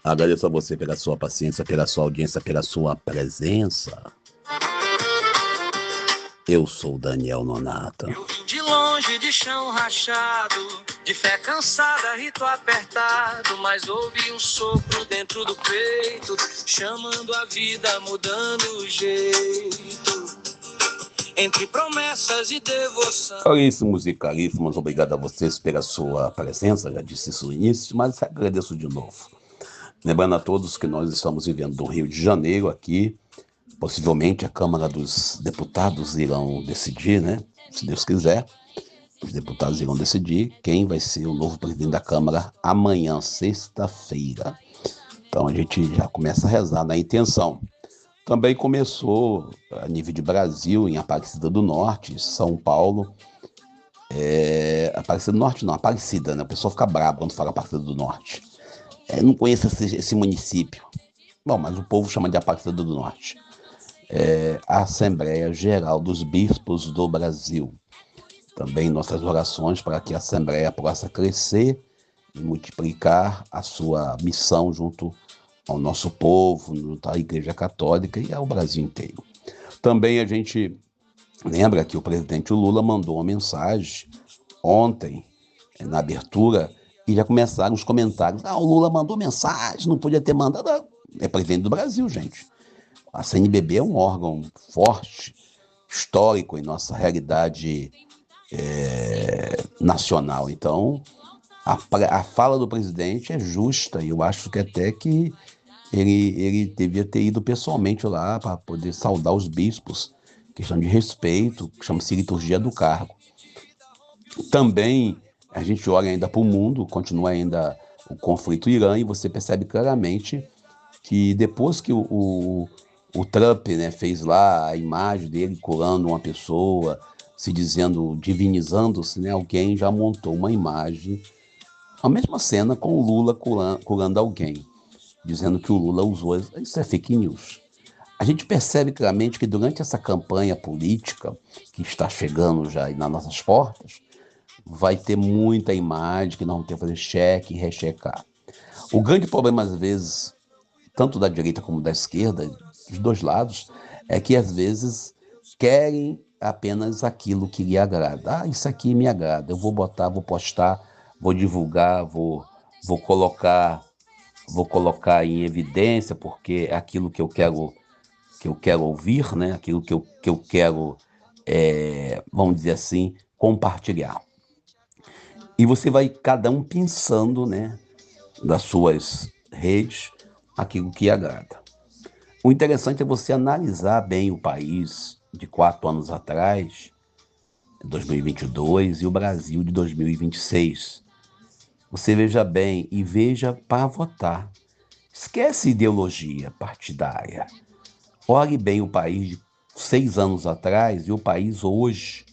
Agradeço a você pela sua paciência, pela sua audiência, pela sua presença. Eu sou Daniel Nonato. Eu vim de longe, de chão rachado, de fé cansada, rito apertado, mas ouvi um sopro dentro do peito, chamando a vida, mudando o jeito, entre promessas e devoção. Caríssimos e caríssimas, obrigado a vocês pela sua presença, já disse isso no início, mas agradeço de novo. Lembrando a todos que nós estamos vivendo no Rio de Janeiro aqui, possivelmente a Câmara dos Deputados irão decidir, né? Se Deus quiser, os deputados irão decidir quem vai ser o novo presidente da Câmara amanhã, sexta-feira. Então a gente já começa a rezar na intenção. Também começou a nível de Brasil, em Aparecida do Norte, São Paulo. Aparecida do Norte não, Aparecida, né? O pessoal fica bravo quando fala Aparecida do Norte. Não conheço esse município. Bom, mas o povo chama de Aparecida do Norte. A Assembleia Geral dos Bispos do Brasil. Também nossas orações para que a Assembleia possa crescer e multiplicar a sua missão junto ao nosso povo, junto à Igreja Católica e ao Brasil inteiro. Também a gente lembra que o presidente Lula mandou uma mensagem ontem, na abertura, e já começaram os comentários. O Lula mandou mensagem, não podia ter mandado. É presidente do Brasil, gente. A CNBB é um órgão forte, histórico em nossa realidade nacional. Então, a fala do presidente é justa e eu acho que até que ele devia ter ido pessoalmente lá para poder saudar os bispos, questão de respeito, que chama-se liturgia do cargo. Também a gente olha ainda para o mundo, continua ainda o conflito Irã, e você percebe claramente que depois que o Trump, né, fez lá a imagem dele curando uma pessoa, se dizendo, divinizando-se, né, alguém já montou uma imagem, a mesma cena com o Lula curando alguém, dizendo que o Lula usou. Isso é fake news. A gente percebe claramente que durante essa campanha política que está chegando já nas nossas portas, vai ter muita imagem que nós vamos ter que fazer cheque e rechecar. O grande problema, às vezes, tanto da direita como da esquerda, dos dois lados, é que às vezes querem apenas aquilo que lhe agrada. Isso aqui me agrada, eu vou botar, vou postar, vou divulgar, vou colocar em evidência, porque é aquilo que eu quero ouvir, né? Aquilo que eu quero, vamos dizer assim, compartilhar. E você vai, cada um pensando, né, das suas redes, aquilo que agrada. O interessante é você analisar bem o país de 4 anos atrás, 2022, e o Brasil de 2026. Você veja bem e veja para votar. Esquece ideologia partidária. Olhe bem o país de 6 anos atrás e o país hoje.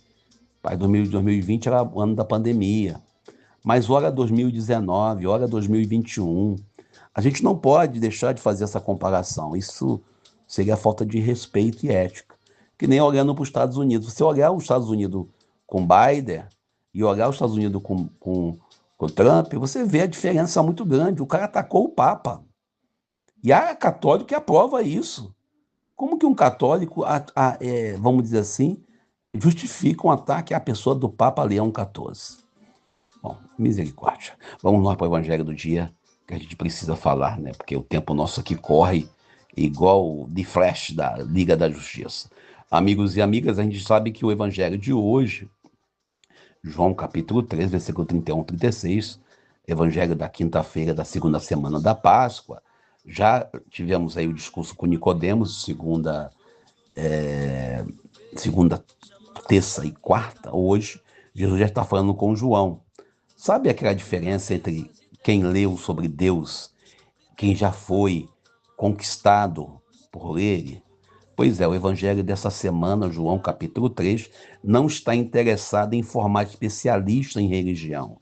O país de 2020 era o ano da pandemia. Mas olha 2019, olha 2021. A gente não pode deixar de fazer essa comparação. Isso seria falta de respeito e ética. Que nem olhando para os Estados Unidos. Você olhar os Estados Unidos com Biden e olhar os Estados Unidos com Trump, você vê a diferença muito grande. O cara atacou o Papa. E há católico que aprova isso. Como que um católico, vamos dizer assim, justifica um ataque à pessoa do Papa Leão XIV? Bom, misericórdia. Vamos lá para o Evangelho do dia, que a gente precisa falar, né? Porque o tempo nosso aqui corre igual de flash da Liga da Justiça. Amigos e amigas, a gente sabe que o Evangelho de hoje, João capítulo 3, versículo 31 e 36, Evangelho da quinta-feira da segunda semana da Páscoa, já tivemos aí o discurso com Nicodemos, segunda, terça e quarta. Hoje, Jesus já está falando com João. Sabe aquela diferença entre quem leu sobre Deus, quem já foi conquistado por ele? Pois é, o evangelho dessa semana, João capítulo 3, não está interessado em formar especialista em religião,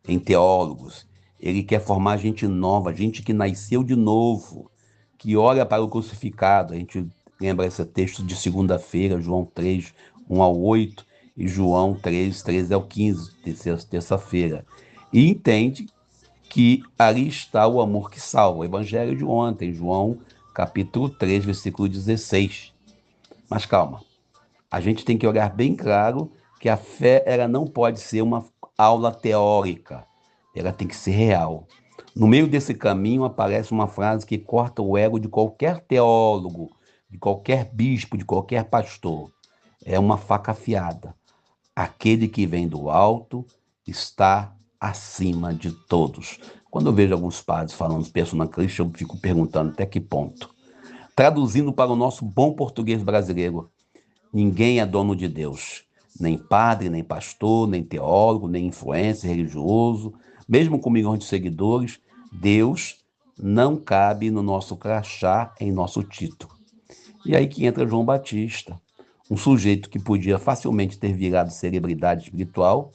em teólogos. Ele quer formar gente nova, gente que nasceu de novo, que olha para o crucificado. A gente lembra esse texto de segunda-feira, João 3, 1 ao 8, e João 3, 13 ao 15, terça-feira. E entende que ali está o amor que salva. O evangelho de ontem, João, capítulo 3, versículo 16. Mas calma, a gente tem que olhar bem claro que a fé ela não pode ser uma aula teórica, ela tem que ser real. No meio desse caminho aparece uma frase que corta o ego de qualquer teólogo, de qualquer bispo, de qualquer pastor. É uma faca afiada. Aquele que vem do alto está acima de todos. Quando eu vejo alguns padres falando persona Christi, eu fico perguntando até que ponto. Traduzindo para o nosso bom português brasileiro, ninguém é dono de Deus. Nem padre, nem pastor, nem teólogo, nem influencer religioso, mesmo com milhões de seguidores, Deus não cabe no nosso crachá, em nosso título. E aí que entra João Batista, um sujeito que podia facilmente ter virado celebridade espiritual,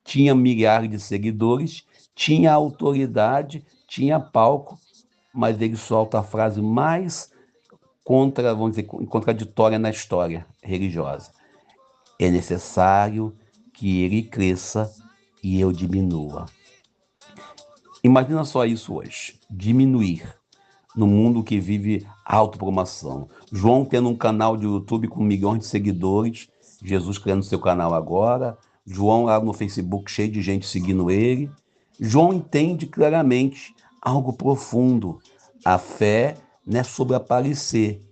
tinha milhares de seguidores, tinha autoridade, tinha palco, mas ele solta a frase mais contraditória na história religiosa. É necessário que ele cresça e eu diminua. Imagina só isso hoje, diminuir no mundo que vive autopromoção. João tendo um canal de YouTube com milhões de seguidores, Jesus criando seu canal agora, João lá no Facebook cheio de gente seguindo ele. João entende claramente algo profundo. A fé não é sobre aparecer,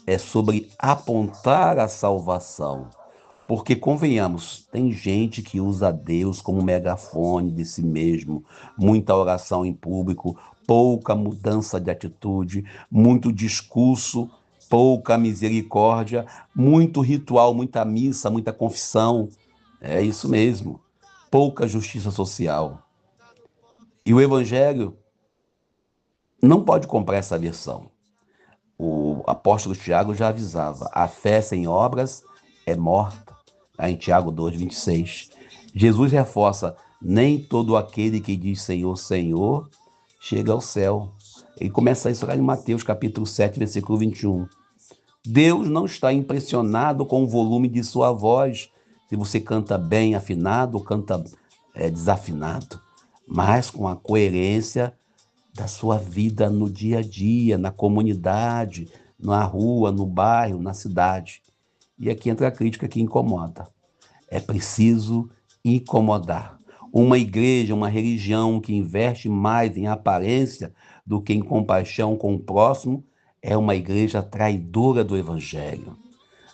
é sobre apontar a salvação. Porque, convenhamos, tem gente que usa Deus como megafone de si mesmo, muita oração em público, pouca mudança de atitude, muito discurso, pouca misericórdia, muito ritual, muita missa, muita confissão. É isso mesmo, pouca justiça social. E o Evangelho não pode comprar essa versão. O apóstolo Tiago já avisava, a fé sem obras é morta. Em Tiago 2:26. Jesus reforça, nem todo aquele que diz Senhor, Senhor, chega ao céu. Ele começa isso lá em Mateus capítulo 7, versículo 21. Deus não está impressionado com o volume de sua voz, se você canta bem afinado ou canta desafinado, mas com a coerência da sua vida no dia a dia, na comunidade, na rua, no bairro, na cidade. E aqui entra a crítica que incomoda. É preciso incomodar. Uma igreja, uma religião que investe mais em aparência do que em compaixão com o próximo é uma igreja traidora do Evangelho.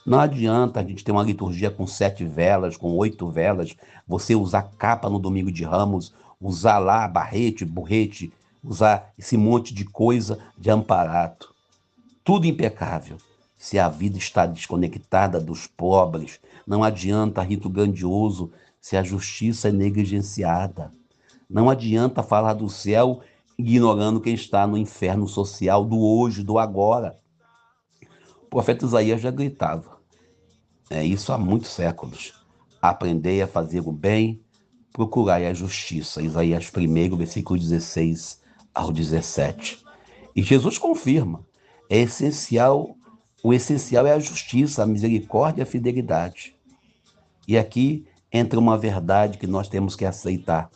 Não adianta a gente ter uma liturgia com 7 velas, com 8 velas, você usar capa no domingo de Ramos, usar lá barrete, burrete, usar esse monte de coisa de amparato. Tudo impecável. Se a vida está desconectada dos pobres, não adianta rito grandioso se a justiça é negligenciada. Não adianta falar do céu ignorando quem está no inferno social do hoje, do agora. O profeta Isaías já gritava. Isso há muitos séculos. Aprendei a fazer o bem, procurai a justiça. Isaías 1, versículo 16 ao 17. E Jesus confirma. O essencial é a justiça, a misericórdia e a fidelidade. E aqui entra uma verdade que nós temos que aceitar.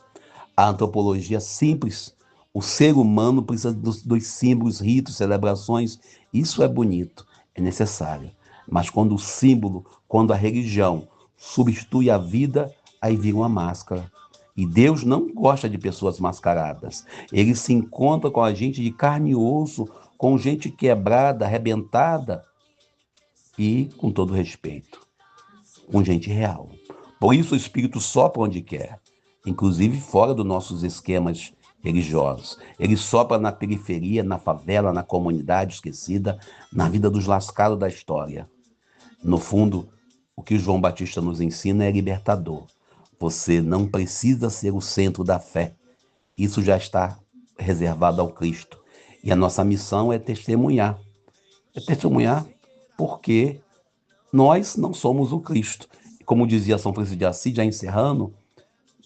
A antropologia simples, o ser humano precisa dos símbolos, ritos, celebrações. Isso é bonito, é necessário. Mas quando o símbolo, quando a religião substitui a vida, aí vira uma máscara. E Deus não gosta de pessoas mascaradas. Ele se encontra com a gente de carne e osso, com gente quebrada, arrebentada e, com todo respeito, com gente real. Por isso o Espírito sopra onde quer, inclusive fora dos nossos esquemas religiosos. Ele sopra na periferia, na favela, na comunidade esquecida, na vida dos lascados da história. No fundo, o que João Batista nos ensina é libertador. Você não precisa ser o centro da fé. Isso já está reservado ao Cristo. E a nossa missão é testemunhar. É testemunhar porque nós não somos o Cristo. Como dizia São Francisco de Assis, já encerrando,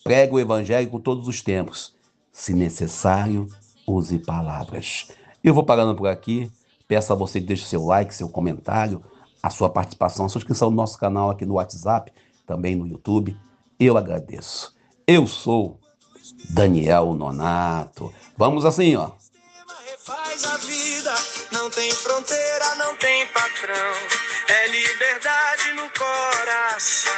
prega o evangelho com todos os tempos. Se necessário, use palavras. Eu vou parando por aqui. Peço a você que deixe seu like, seu comentário, a sua participação, a sua inscrição no nosso canal aqui no WhatsApp, também no YouTube. Eu agradeço. Eu sou Daniel Nonato. Vamos assim, ó. Refaz a vida, não tem fronteira, não tem patrão. É liberdade no coração.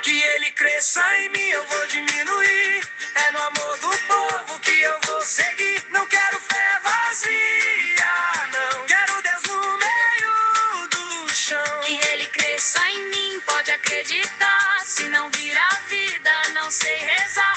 Que ele cresça em mim, eu vou diminuir. É no amor do povo que eu vou seguir. Não quero fé vazia, não. Quero Deus no meio do chão. Que ele cresça em mim, pode acreditar. Se não vir a vida, não sei rezar.